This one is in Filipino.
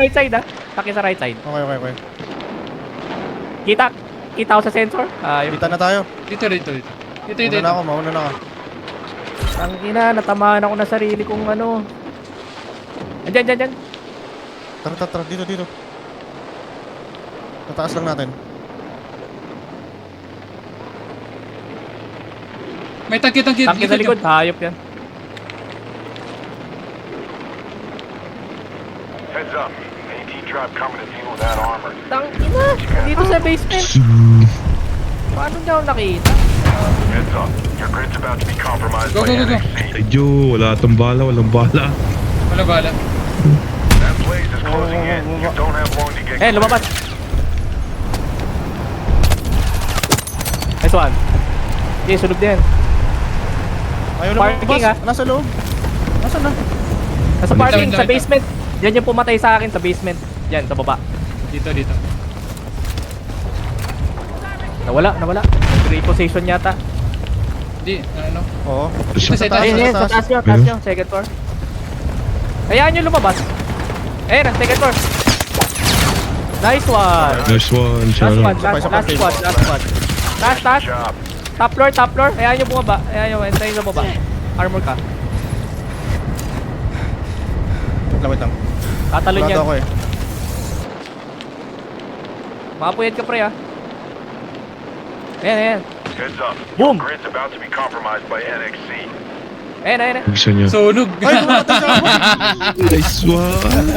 Right side ah. Taki sa right side. Okay. Kita ko sa sensor. Ayun. Kita na tayo. Dito. Mauna na ako, mauna na ako. Ang ina, natamaan ako na sarili kong ano. Andyan. Tara, dito. Tataas lang natin. May tangkit. Taki sa likod, hayop yan. Heads up. AT drop coming to deal with that armor. Tang ina, dito sa basement. Paano niya ako nakita? Heads up. Your grid's about to be compromised Go. by NXC. Medyo wala walang bala. Wala bala. That blaze is closing in. You don't have long to get Eh, lumabas. Nice one. Okay, sunod din. Ayaw na Parking, boss. ah. Nasa loob. Nasaan na? Nasa parking, Dito. sa basement. Yan yung pumatay sa akin sa basement. Yan, sa baba. Dito. Nawala. Reposition yata. Di, ano? Oo. Dito sa taas. Ayun, sa taas nyo, second floor. Hayaan nyo lumabas. Ayun, second floor. Nice one. Nice one, Last Sharon. one. Last. job. Top floor. Hayaan nyo bumaba. Hayaan nyo, entayin sa baba. Armor ka. Wait lang. Tatalon Wala yan. ako eh. Makapuyat ka pre ah. Ayan. Heads up. Boom. Your grid's about to be compromised by NXC. Ayan. Gusto niya. Sunog. Ay, bumatay sa ako. Nice one.